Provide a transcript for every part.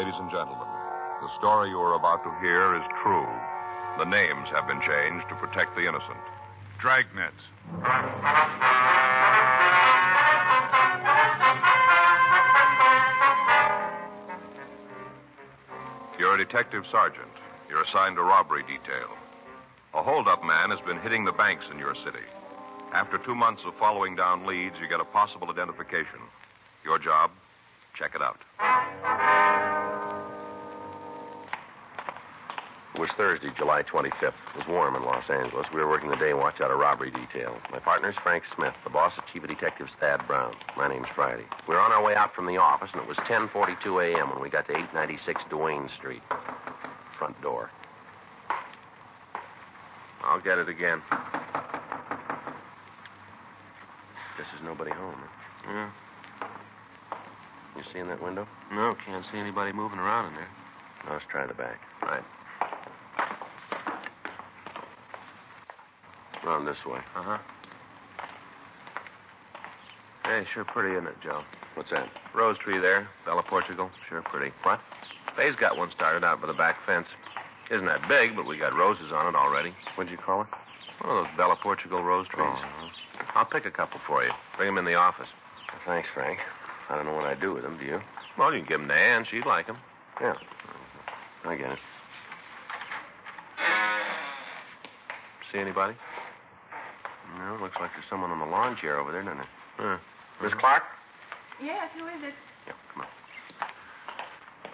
ladies and gentlemen. The story you are about to hear is true. The names have been changed to protect the innocent. Dragnet. You're a detective sergeant. You're assigned to robbery detail. A hold-up man has been hitting the banks in your city. After 2 months of following down leads, you get a possible identification. Your job? Check it out. It was Thursday, July 25th. It was warm in Los Angeles. We were working the day watch out a robbery detail. My partner's Frank Smith. The boss is Chief of Detectives Thad Brown. My name's Friday. We were on our way out from the office, and it was 10:42 a.m. when we got to 896 Duane Street. Front door. I'll get it again. Guess there's nobody home. Huh? Yeah. You see in that window? No, can't see anybody moving around in there. Now, let's try the back. Right. Around this way. Uh-huh. Hey, sure pretty, isn't it, Joe? What's that? Rose tree there, Bella Portugal. Sure pretty. What? They's got one started out by the back fence. Isn't that big, but we got roses on it already. What'd you call it? One of those Bella Portugal rose trees. Oh. I'll pick a couple for you. Bring them in the office. Thanks, Frank. I don't know what I'd do with them, do you? Well, you can give them to Ann. She'd like them. Yeah. I get it. See anybody? No, looks like there's someone on the lawn chair over there, doesn't it? Miss Clark? Yes, who is it? Yeah, come on.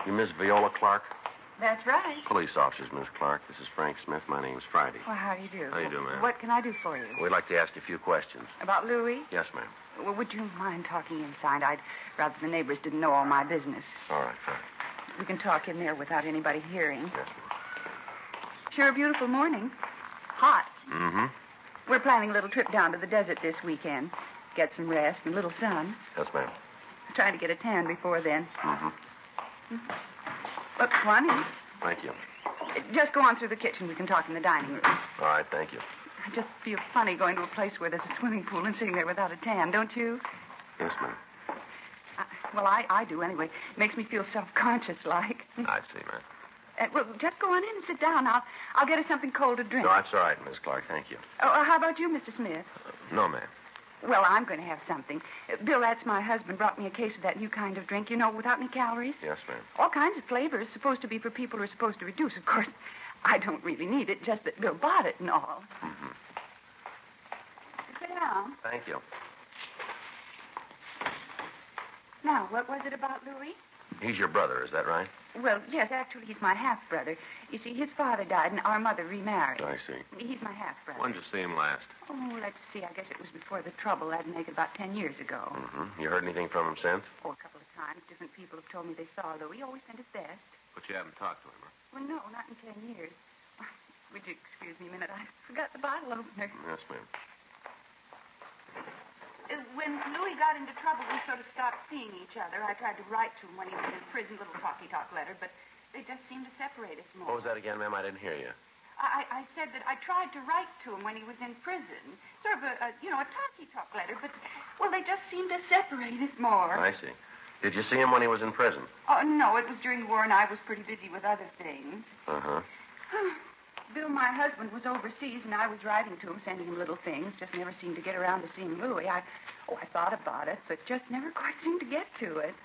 You Miss Viola Clark? That's right. Police officers, Miss Clark. This is Frank Smith. My name's Friday. Well, how do you do? How you doing, ma'am? What can I do for you? We'd like to ask you a few questions. About Louis? Yes, ma'am. Well, would you mind talking inside? I'd rather the neighbors didn't know all my business. All right, fine. We can talk in there without anybody hearing. Yes, ma'am. Sure a beautiful morning. Hot. Mm-hmm. We're planning a little trip down to the desert this weekend. Get some rest and a little sun. Yes, ma'am. I was trying to get a tan before then. Mm-hmm. Look funny. Thank you. Just go on through the kitchen. We can talk in the dining room. All right, thank you. I just feel funny going to a place where there's a swimming pool and sitting there without a tan, don't you? Yes, ma'am. Well, I do anyway. It makes me feel self-conscious like. I see, ma'am. Well, just go on in and sit down. I'll get us something cold to drink. No, that's all right, Miss Clark. Thank you. Oh, how about you, Mr. Smith? No, ma'am. Well, I'm going to have something. Bill, that's my husband, brought me a case of that new kind of drink, you know, without any calories. Yes, ma'am. All kinds of flavors, supposed to be for people who are supposed to reduce. Of course, I don't really need it, just that Bill bought it and all. Mm-hmm. Sit down. Thank you. Now, what was it about Louis? He's your brother, is that right? Well, yes, actually, he's my half-brother. You see, his father died and our mother remarried. I see. He's my half-brother. When did you see him last? Oh, let's see. I guess it was before the trouble. That'd make it about 10 years ago. Mm-hmm. You heard anything from him since? Oh, a couple of times. Different people have told me they saw Louis. He always sent his best. But you haven't talked to him, huh? Well, no, not in 10 years. Would you excuse me a minute? I forgot the bottle opener. Yes, ma'am. When Louis got into trouble, we sort of stopped seeing each other. I tried to write to him when he was in prison, little talky-talk letter, but they just seemed to separate us more. What was that again, ma'am? I didn't hear you. I said that I tried to write to him when he was in prison. Sort of a talky-talk letter, but, well, they just seemed to separate us more. I see. Did you see him when he was in prison? Oh, no, it was during the war, and I was pretty busy with other things. Uh-huh. Bill, my husband, was overseas, and I was writing to him, sending him little things. Just never seemed to get around to seeing Louis. I thought about it, but just never quite seemed to get to it.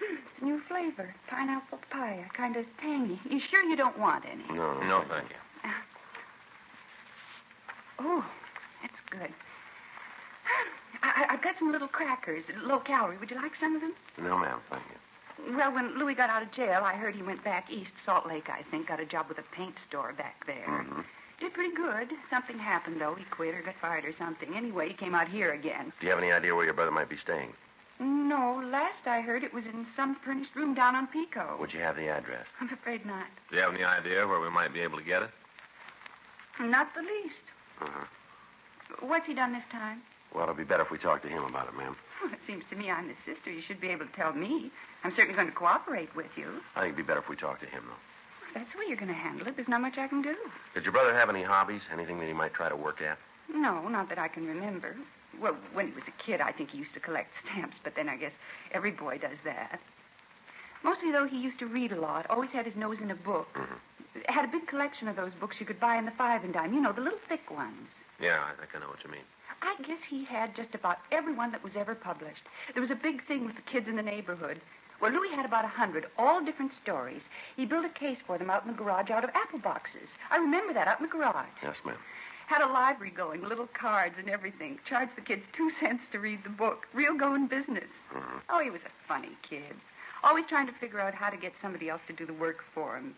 It's a new flavor. Pineapple pie, kind of tangy. You sure you don't want any? No, thank you. Oh, that's good. I've got some little crackers, low calorie. Would you like some of them? No, ma'am, thank you. Well, when Louis got out of jail, I heard he went back east, Salt Lake, I think. Got a job with a paint store back there. Mm-hmm. Did pretty good. Something happened, though. He quit or got fired or something. Anyway, he came out here again. Do you have any idea where your brother might be staying? No, last I heard it was in some furnished room down on Pico. Would you have the address? I'm afraid not. Do you have any idea where we might be able to get it? Not the least. Uh-huh. What's he done this time? Well, it'll be better if we talk to him about it, ma'am. Well, it seems to me I'm his sister. You should be able to tell me. I'm certainly going to cooperate with you. I think it'd be better if we talk to him, though. That's the way you're going to handle it. There's not much I can do. Did your brother have any hobbies? Anything that he might try to work at? No, not that I can remember. Well, when he was a kid, I think he used to collect stamps, but then I guess every boy does that. Mostly, though, he used to read a lot, always had his nose in a book. Had a big collection of those books you could buy in the 5 and dime. You know, the little thick ones. Yeah, I think I know what you mean. I guess he had just about every one that was ever published. There was a big thing with the kids in the neighborhood. Well, Louis had about 100, all different stories. He built a case for them out in the garage out of apple boxes. I remember that, out in the garage. Yes, ma'am. Had a library going, little cards and everything. Charged the kids 2 cents to read the book. Real going business. Oh, he was a funny kid. Always trying to figure out how to get somebody else to do the work for him.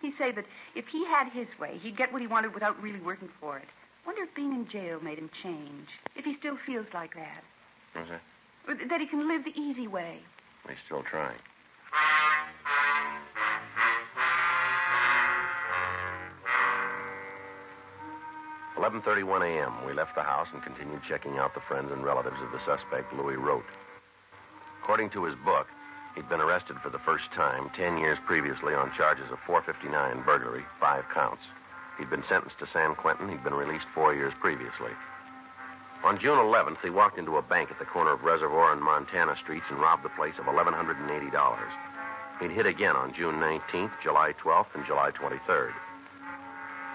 He'd say that if he had his way, he'd get what he wanted without really working for it. Wonder if being in jail made him change. If he still feels like that. What's that? That he can live the easy way. He's still trying. "11:31 a.m. We left the house and continued checking out the friends and relatives of the suspect, Louis Rote. According to his book, he'd been arrested for the first time 10 years previously on charges of 459 burglary, 5 counts. He'd been sentenced to San Quentin. He'd been released 4 years previously. On June 11th, he walked into a bank at the corner of Reservoir and Montana Streets and robbed the place of $1,180. He'd hit again on June 19th, July 12th, and July 23rd.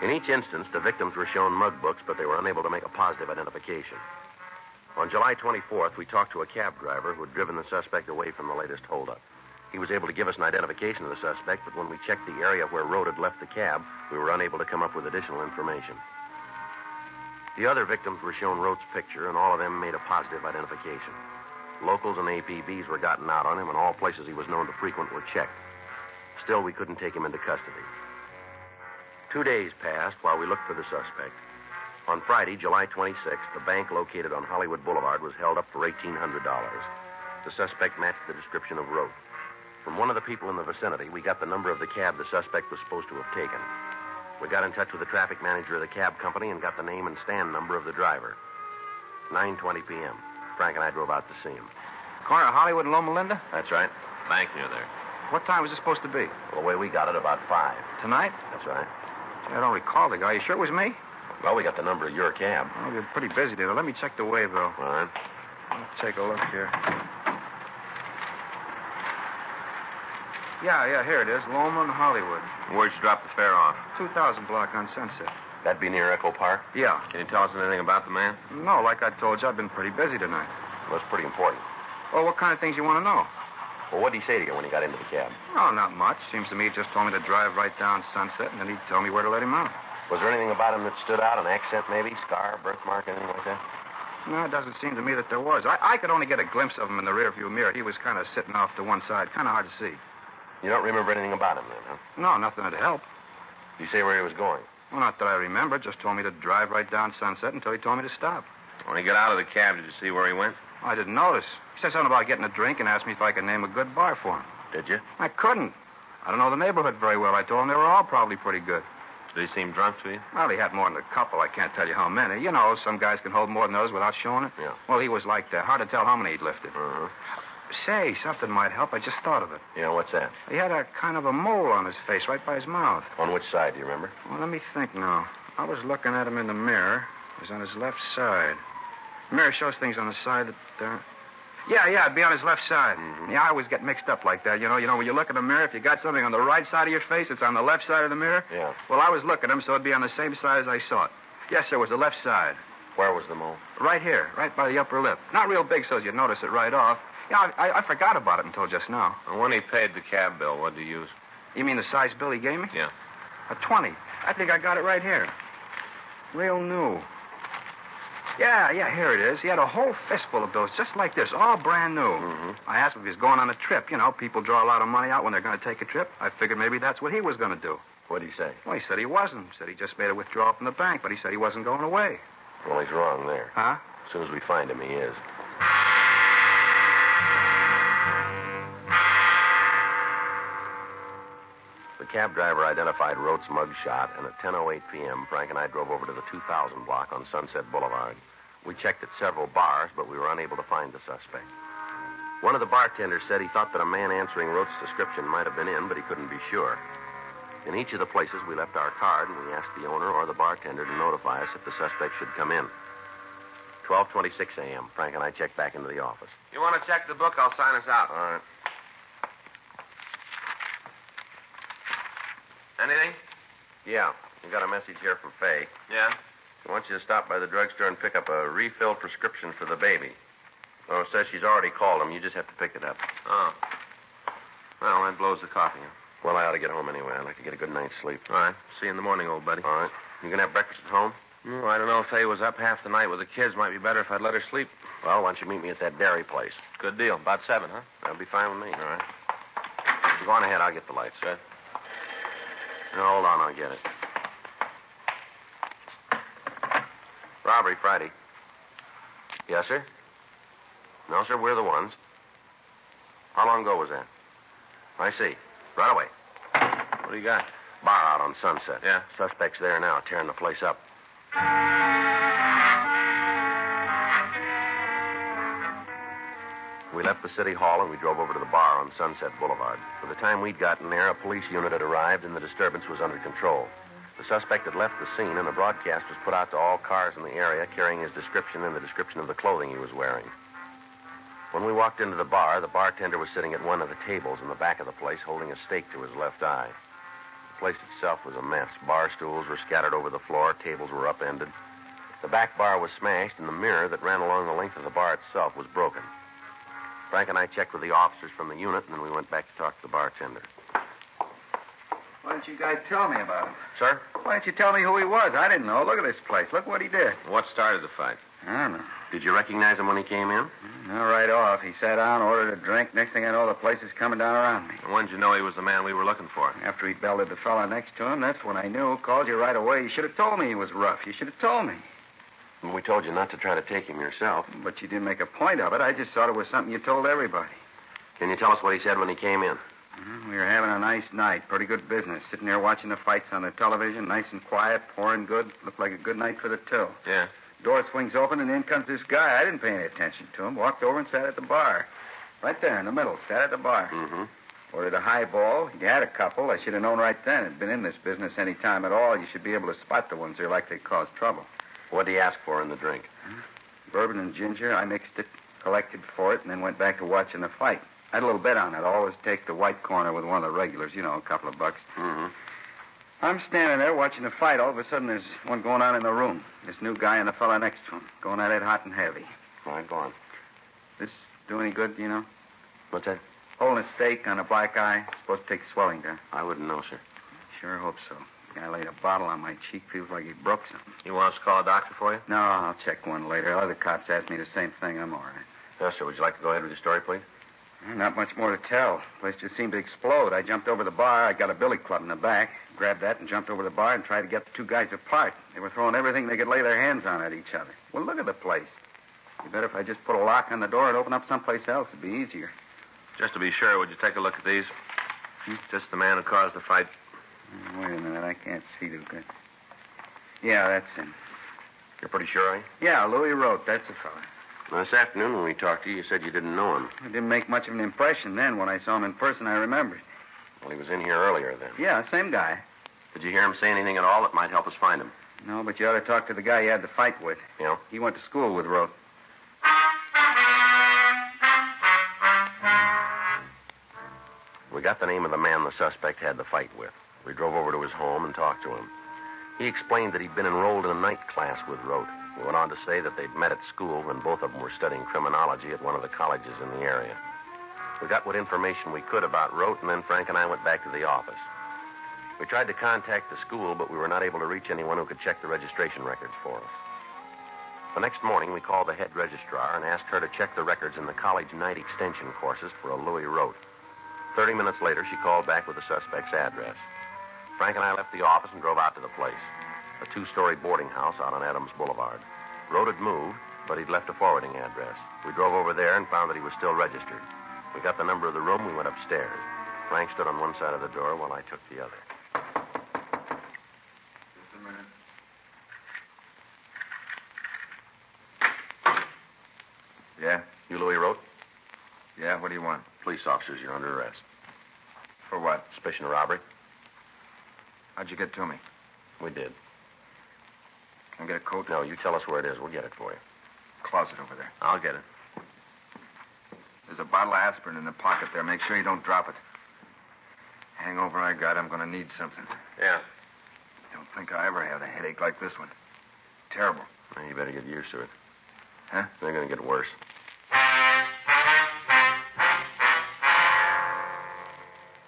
In each instance, the victims were shown mug books, but they were unable to make a positive identification. On July 24th, we talked to a cab driver who had driven the suspect away from the latest holdup. He was able to give us an identification of the suspect, but when we checked the area where Rote had left the cab, we were unable to come up with additional information. The other victims were shown Rote's picture, and all of them made a positive identification. Locals and APBs were gotten out on him, and all places he was known to frequent were checked. Still, we couldn't take him into custody. 2 days passed while we looked for the suspect. On Friday, July 26th, the bank located on Hollywood Boulevard was held up for $1,800. The suspect matched the description of Rote. From one of the people in the vicinity, we got the number of the cab the suspect was supposed to have taken. We got in touch with the traffic manager of the cab company and got the name and stand number of the driver. 9:20 p.m. Frank and I drove out to see him. Corner of Hollywood and Loma Linda? That's right. Bank near there. What time was it supposed to be? Well, the way we got it, about 5. Tonight? That's right. I don't recall the guy. You sure it was me? Well, we got the number of your cab. Oh, you're pretty busy today. Let me check the waybill. All right. Let's take a look here. Yeah, here it is. Loma and Hollywood. Where'd you drop the fare off? 2000 block on Sunset. That'd be near Echo Park? Yeah. Can you tell us anything about the man? No, like I told you, I've been pretty busy tonight. Well, that's pretty important. Well, what kind of things you want to know? Well, what did he say to you when he got into the cab? Oh, not much. Seems to me he just told me to drive right down Sunset, and then he'd tell me where to let him out. Was there anything about him that stood out? An accent, maybe? Scar, birthmark, anything like that? No, it doesn't seem to me that there was. I could only get a glimpse of him in the rearview mirror. He was kind of sitting off to one side. Kind of hard to see. You don't remember anything about him then, huh? No, nothing that'd help. Did you say where he was going? Well, not that I remember. Just told me to drive right down Sunset until he told me to stop. When he got out of the cab, did you see where he went? I didn't notice. He said something about getting a drink and asked me if I could name a good bar for him. Did you? I couldn't. I don't know the neighborhood very well. I told him they were all probably pretty good. Did he seem drunk to you? Well, he had more than a couple. I can't tell you how many. You know, some guys can hold more than others without showing it. Yeah. Well, he was like that. Hard to tell how many he'd lifted. Uh-huh. Say, something might help. I just thought of it. Yeah, what's that? He had a kind of a mole on his face right by his mouth. On which side, do you remember? Well, let me think now. I was looking at him in the mirror. It was on his left side. The mirror shows things on the side that... Yeah, it'd be on his left side. Mm-hmm. Yeah, I always get mixed up like that. You know, when you look in the mirror, if you got something on the right side of your face, it's on the left side of the mirror. Yeah. Well, I was looking at him, so it'd be on the same side as I saw it. Yes, sir, it was the left side. Where was the mole? Right here, right by the upper lip. Not real big, so you'd notice it right off. Yeah, I forgot about it until just now. And when he paid the cab bill, what did he use? You mean the size bill he gave me? Yeah. A 20. I think I got it right here. Real new. Yeah, here it is. He had a whole fistful of bills just like this, all brand new. Mm-hmm. I asked him if he was going on a trip. You know, people draw a lot of money out when they're going to take a trip. I figured maybe that's what he was going to do. What did he say? Well, he said he wasn't. Said he just made a withdrawal from the bank, but he said he wasn't going away. Well, he's wrong there. Huh? As soon as we find him, he is. The cab driver identified Rote's mug shot, and at 10:08 p.m., Frank and I drove over to the 2000 block on Sunset Boulevard. We checked at several bars, but we were unable to find the suspect. One of the bartenders said he thought that a man answering Rote's description might have been in, but he couldn't be sure. In each of the places, we left our card, and we asked the owner or the bartender to notify us if the suspect should come in. 12:26 a.m., Frank and I checked back into the office. You want to check the book? I'll sign us out. All right. Anything? Yeah, you got a message here from Faye. Yeah? She wants you to stop by the drugstore and pick up a refilled prescription for the baby. Oh, it says she's already called him. You just have to pick it up. Oh. Well, that blows the coffee. Huh? Well, I ought to get home anyway. I'd like to get a good night's sleep. All right. See you in the morning, old buddy. All right. You gonna have breakfast at home? Oh, I don't know if Faye was up half the night with the kids. Might be better if I'd let her sleep. Well, why don't you meet me at that dairy place? Good deal. About 7, huh? That'll be fine with me. All right. You go on ahead. I'll get the lights. Good. No, hold on. I'll get it. Robbery Friday. Yes, sir? No, sir. We're the ones. How long ago was that? I see. Right away. What do you got? Bar out on Sunset. Yeah? Suspect's there now, tearing the place up. We left the city hall and we drove over to the bar on Sunset Boulevard. By the time we'd gotten there, a police unit had arrived and the disturbance was under control. The suspect had left the scene and a broadcast was put out to all cars in the area carrying his description and the description of the clothing he was wearing. When we walked into the bar, the bartender was sitting at one of the tables in the back of the place holding a stake to his left eye. The place itself was a mess. Bar stools were scattered over the floor, tables were upended. The back bar was smashed and the mirror that ran along the length of the bar itself was broken. Frank and I checked with the officers from the unit, and then we went back to talk to the bartender. Why didn't you guys tell me about him? Sir? Why didn't you tell me who he was? I didn't know. Look at this place. Look what he did. What started the fight? I don't know. Did you recognize him when he came in? No, right off. He sat down, ordered a drink. Next thing I know, the place is coming down around me. And when did you know he was the man we were looking for? After he belted the fella next to him, that's when I knew. Called you right away. You should have told me he was rough. You should have told me. And we told you not to try to take him yourself. But you didn't make a point of it. I just thought it was something you told everybody. Can you tell us what he said when he came in? We were having a nice night. Pretty good business. Sitting there watching the fights on the television. Nice and quiet. Pouring good. Looked like a good night for the till. Yeah. Door swings open, and in comes this guy. I didn't pay any attention to him. Walked over and sat at the bar. Right there in the middle. Sat at the bar. Mm-hmm. Ordered a highball. He had a couple. I should have known right then. I'd been in this business any time at all. You should be able to spot the ones that are likely to cause trouble. What did he ask for in the drink? Bourbon and ginger. I mixed it, collected for it, and then went back to watching the fight. I had a little bet on it. Always take the white corner with one of the regulars. You know, a couple of bucks. Mm-hmm. I'm standing there watching the fight. All of a sudden, there's one going on in the room. This new guy and the fella next to him. Going at it hot and heavy. All right, go on. This do any good, you know? What's that? Holding a stake on a black eye. Supposed to take swelling down. I wouldn't know, sir. Sure hope so. Guy laid a bottle on my cheek. Feels like he broke something. You want us to call a doctor for you? No, I'll check one later. Other cops asked me the same thing. I'm all right. Yes, sir. Would you like to go ahead with your story, please? Not much more to tell. The place just seemed to explode. I jumped over the bar. I got a billy club in the back. Grabbed that and jumped over the bar and tried to get the two guys apart. They were throwing everything they could lay their hands on at each other. Well, look at the place. You bet if I just put a lock on the door and open up someplace else, it'd be easier. Just to be sure, would you take a look at these? Just the man who caused the fight. Wait a minute. I can't see too good. Yeah, that's him. You're pretty sure, are you? Yeah, Louis wrote. That's the fella. Well, this afternoon when we talked to you, you said you didn't know him. It didn't make much of an impression then. When I saw him in person, I remembered. Well, he was in here earlier then. Yeah, same guy. Did you hear him say anything at all that might help us find him? No, but you ought to talk to the guy you had the fight with. Yeah? He went to school with Rote. We got the name of the man the suspect had the fight with. We drove over to his home and talked to him. He explained that he'd been enrolled in a night class with Rote. He went on to say that they'd met at school when both of them were studying criminology at one of the colleges in the area. We got what information we could about Rote, and then Frank and I went back to the office. We tried to contact the school, but we were not able to reach anyone who could check the registration records for us. The next morning, we called the head registrar and asked her to check the records in the college night extension courses for a Louis Rote. 30 minutes later, she called back with the suspect's address. Frank and I left the office and drove out to the place, a 2-story boarding house out on Adams Boulevard. Rote had moved, but he'd left a forwarding address. We drove over there and found that he was still registered. We got the number of the room. We went upstairs. Frank stood on one side of the door while I took the other. Just a minute. Yeah? You Louis Rote? Yeah, what do you want? Police officers, you're under arrest. For what? Suspicion of robbery? How'd you get to me? We did. Can I get a coat? No, you tell us where it is. We'll get it for you. Closet over there. I'll get it. There's a bottle of aspirin in the pocket there. Make sure you don't drop it. Hangover I got, I'm going to need something. Yeah. I don't think I ever had a headache like this one. Terrible. Well, you better get used to it. Huh? They're going to get worse.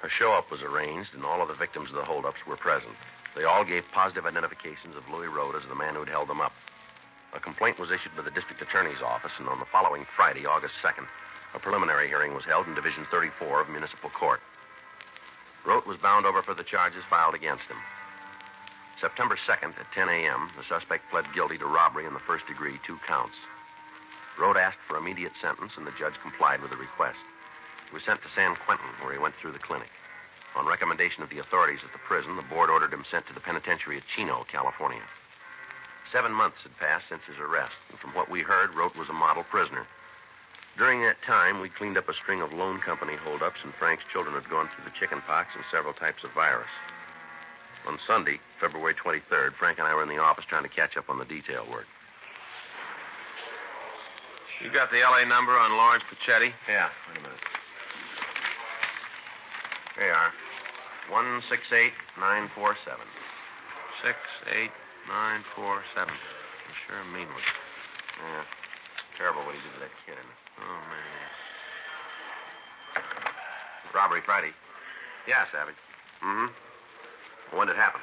A show-up was arranged, and all of the victims of the holdups were present. They all gave positive identifications of Louis Road as the man who'd held them up. A complaint was issued by the district attorney's office, and on the following Friday, August 2nd, a preliminary hearing was held in Division 34 of Municipal Court. Rote was bound over for the charges filed against him. September 2nd at 10 a.m., the suspect pled guilty to robbery in the first degree, 2 counts. Rote asked for immediate sentence, and the judge complied with the request. He was sent to San Quentin, where he went through the clinic. On recommendation of the authorities at the prison, the board ordered him sent to the penitentiary at Chino, California. 7 months had passed since his arrest, and from what we heard, Rote was a model prisoner. During that time, we cleaned up a string of loan company holdups, and Frank's children had gone through the chicken pox and several types of virus. On Sunday, February 23rd, Frank and I were in the office trying to catch up on the detail work. You got the L.A. number on Lawrence Pachetti? Yeah, wait a minute. Here you are. 168947. 68947. You sure mean one. Yeah. Terrible what he did to that kid, isn't it? Oh, man. Robbery Friday. Yeah, Savage. Mm-hmm. When did it happen?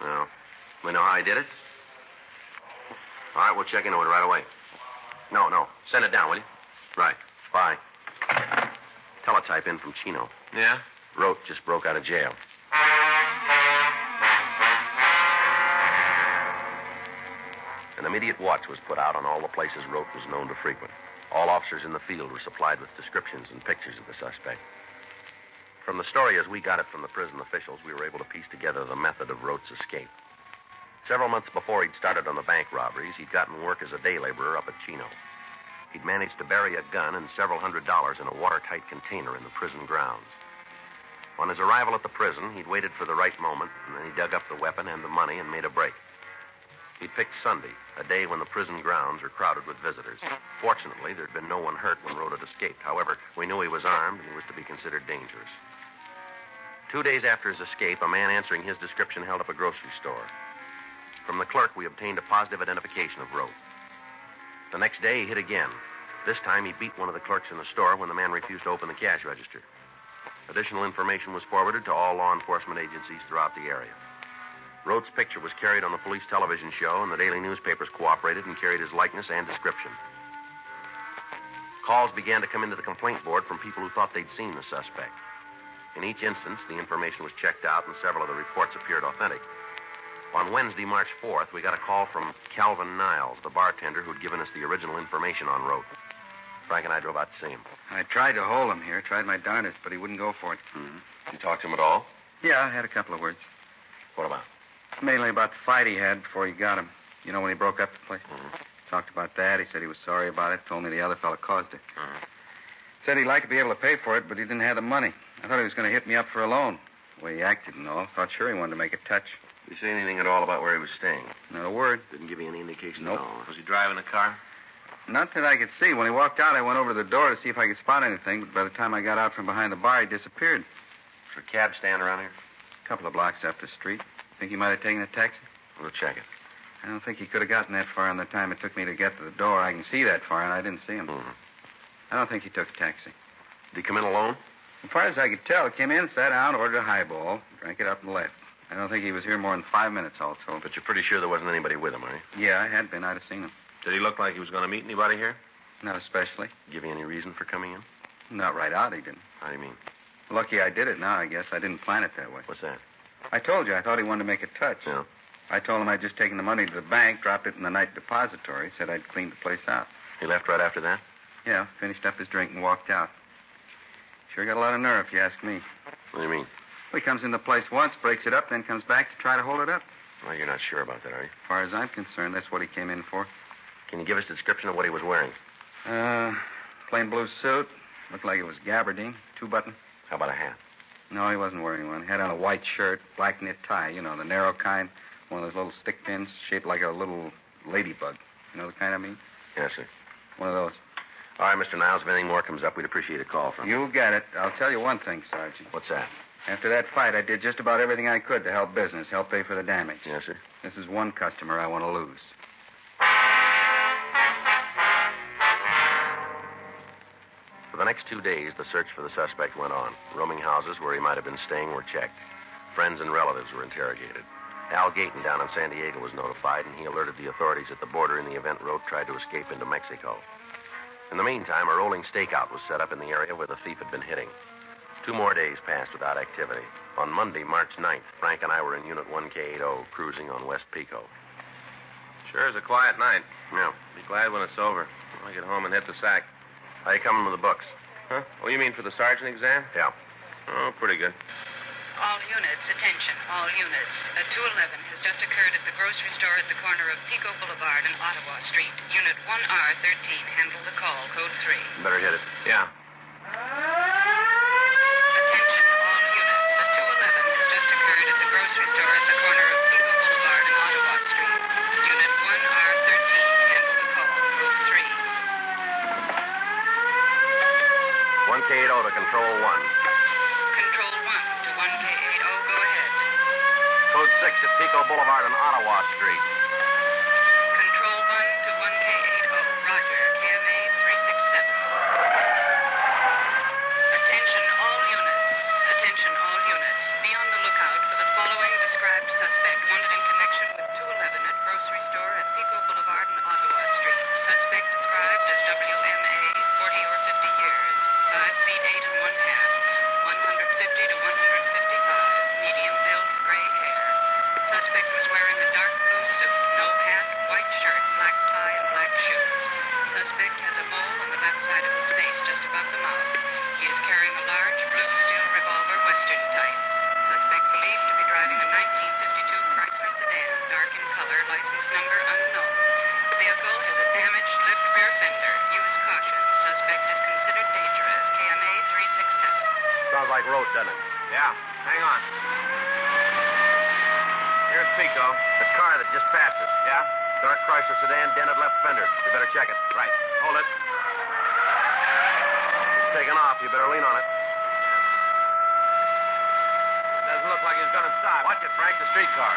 Well, we know how he did it? All right, we'll check into it right away. No. Send it down, will you? Right. Bye. Teletype in from Chino. Yeah? Rote just broke out of jail. An immediate watch was put out on all the places Rote was known to frequent. All officers in the field were supplied with descriptions and pictures of the suspect. From the story as we got it from the prison officials, we were able to piece together the method of Rote's escape. Several months before he'd started on the bank robberies, he'd gotten work as a day laborer up at Chino. He'd managed to bury a gun and several $100s in a watertight container in the prison grounds. On his arrival at the prison, he'd waited for the right moment, and then he dug up the weapon and the money and made a break. He'd picked Sunday, a day when the prison grounds were crowded with visitors. Fortunately, there'd been no one hurt when Rote had escaped. However, we knew he was armed and he was to be considered dangerous. 2 days after his escape, a man answering his description held up a grocery store. From the clerk, we obtained a positive identification of Rote. The next day, he hit again. This time, he beat one of the clerks in the store when the man refused to open the cash register. Additional information was forwarded to all law enforcement agencies throughout the area. Rote's picture was carried on the police television show, and the daily newspapers cooperated and carried his likeness and description. Calls began to come into the complaint board from people who thought they'd seen the suspect. In each instance, the information was checked out, and several of the reports appeared authentic. On Wednesday, March 4th, we got a call from Calvin Niles, the bartender who'd given us the original information on Rote. Frank and I drove out to see him. I tried to hold him here, tried my darndest, but he wouldn't go for it. Mm-hmm. Did you talk to him at all? Yeah, I had a couple of words. What about? Mainly about the fight he had before he got him. You know, when he broke up the place? Mm-hmm. Talked about that. He said he was sorry about it. Told me the other fella caused it. Mm-hmm. Said he'd like to be able to pay for it, but he didn't have the money. I thought he was going to hit me up for a loan. The way he acted and all. Thought sure he wanted to make a touch. Did you say anything at all about where he was staying? Not a word. Didn't give you any indication Nope. at all? Was he driving a car? Not that I could see. When he walked out, I went over to the door to see if I could spot anything, but by the time I got out from behind the bar, he disappeared. Is there a cab stand around here? A couple of blocks up the street. Think he might have taken a taxi? We'll check it. I don't think he could have gotten that far in the time it took me to get to the door. I can see that far, and I didn't see him. Mm-hmm. I don't think he took a taxi. Did he come in alone? As far as I could tell, he came in, sat down, ordered a highball, drank it up, and left. I don't think he was here more than 5 minutes, all told. But you're pretty sure there wasn't anybody with him, are you? Yeah, I had been. I'd have seen him. Did he look like he was going to meet anybody here? Not especially. Give you any reason for coming in? Not right out, he didn't. How do you mean? Lucky I did it now, I guess. I didn't plan it that way. What's that? I told you I thought he wanted to make a touch. Yeah. I told him I'd just taken the money to the bank, dropped it in the night depository, said I'd cleaned the place out. He left right after that? Yeah, finished up his drink and walked out. Sure got a lot of nerve, if you ask me. What do you mean? Well, he comes in the place once, breaks it up, then comes back to try to hold it up. Well, you're not sure about that, are you? As far as I'm concerned, that's what he came in for. Can you give us a description of what he was wearing? Plain blue suit. Looked like it was gabardine, 2-button. How about a hat? No, he wasn't wearing one. Had on a white shirt, black knit tie, you know, the narrow kind. One of those little stick pins shaped like a little ladybug. You know the kind I mean? Yes, sir. One of those. All right, Mr. Niles, if anything more comes up, we'd appreciate a call from you. You get it. I'll tell you one thing, Sergeant. What's that? After that fight, I did just about everything I could to help business, help pay for the damage. Yes, sir. This is one customer I want to lose. For the next 2 days, the search for the suspect went on. Roaming houses where he might have been staying were checked. Friends and relatives were interrogated. Al Gayton down in San Diego was notified, and he alerted the authorities at the border in the event Rote tried to escape into Mexico. In the meantime, a rolling stakeout was set up in the area where the thief had been hitting. 2 more days passed without activity. On Monday, March 9th, Frank and I were in Unit 1K80, cruising on West Pico. Sure is a quiet night. Yeah. Be glad when it's over. I'll get home and hit the sack. How you coming with the books? Huh? Oh, you mean for the sergeant exam? Yeah. Oh, pretty good. All units, attention, all units. A 211 has just occurred at the grocery store at the corner of Pico Boulevard and Ottawa Street. Unit 1R13, handle the call, code 3. Better hit it. Yeah. Attention, all units. A 211 has just occurred at the grocery store at the corner of Pico Boulevard and Ottawa Street. Unit 1R13, handle the call, code 3. 1K80 to Control 1. Control 1 to 1K80, go ahead. Code 6 at Pico Boulevard and Ottawa Street. Control 1 to 1K80, roger, KMA 367. Attention all units. Attention all units. Be on the lookout for the following described suspect wanted in connection with 211 at grocery store at Pico Boulevard and Ottawa Street. Suspect described as WMA, 40 or 50 years, 5 feet 8 and 1/2, 150 to 155, medium build, gray hair. Suspect was wearing a dark blue suit, no hat, white shirt, black tie, and black shoes. Suspect has a mole on the left side of his face, just above the mouth. He is carrying a large blue steel revolver, Western type. Suspect believed to be driving a 1952 Chrysler sedan, dark in color, license number unknown. Vehicle has a damaged left rear fender. Use caution. Suspect is considered dangerous. KMA 367. Sounds like Rote, doesn't it? Yeah. Hang on. Here's Pico. The car that just passed us. Yeah? Dark Chrysler sedan, dented left fender. You better check it. Right. Hold it. It's taking off. You better lean on it. Doesn't look like he's going to stop. Watch it, Frank. The streetcar.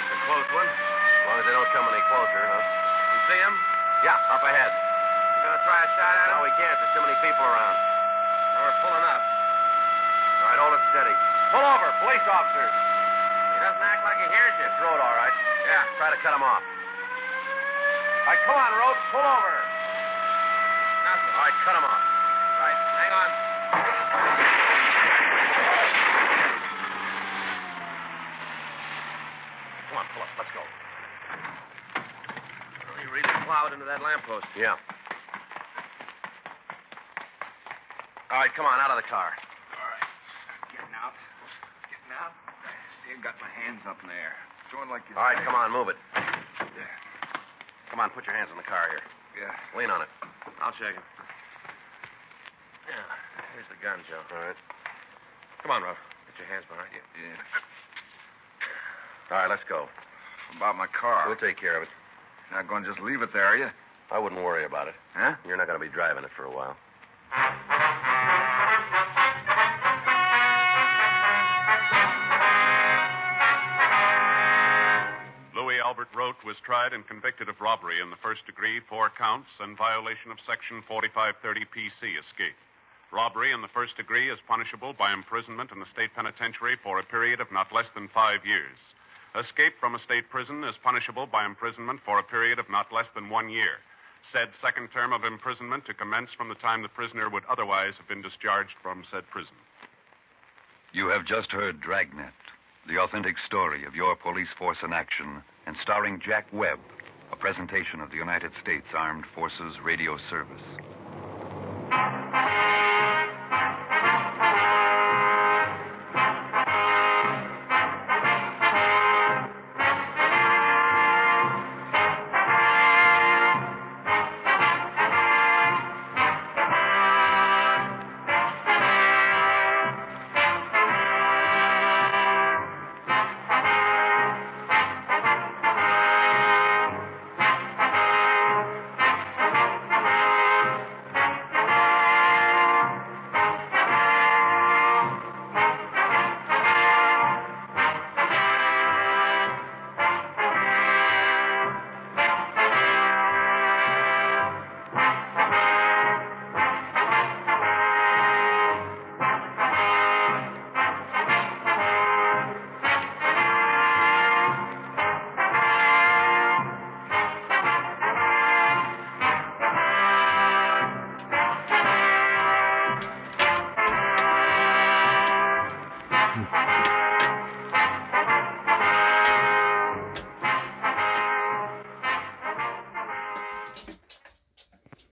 It's a close one. As long as they don't come any closer, huh? You see him? Yeah, up ahead. You going to try a shot at him? No, we can't. There's too many people around. Well, we're pulling up. All right, hold it steady. Pull over, police officers. He doesn't act like he hears you. It's Rote, all right. Yeah. Try to cut him off. All right, come on, Rote. Pull over. Nothing. All right, cut him off. Right. Hang on. Come on, pull up. Let's go. Well, he really plowed into that lamppost. Yeah. All right, come on, out of the car. All right. Getting out. Getting out. See, I've got my hands up in the air. Throwing like you All right, come on, move it. Yeah. Come on, put your hands on the car here. Yeah. Lean on it. I'll check him. Yeah. Here's the gun, Joe. All right. Come on, Rob. Get your hands behind you. Yeah. All right, let's go. About my car. We'll take care of it. You're not going to just leave it there, are you? I wouldn't worry about it. Huh? You're not going to be driving it for a while. Louis Albert Rote was tried and convicted of robbery in the first degree, 4 counts, and violation of Section 4530 PC, escape. Robbery in the first degree is punishable by imprisonment in the state penitentiary for a period of not less than 5 years. Escape from a state prison is punishable by imprisonment for a period of not less than 1 year. Said second term of imprisonment to commence from the time the prisoner would otherwise have been discharged from said prison. You have just heard Dragnet, the authentic story of your police force in action, and starring Jack Webb, a presentation of the United States Armed Forces Radio Service.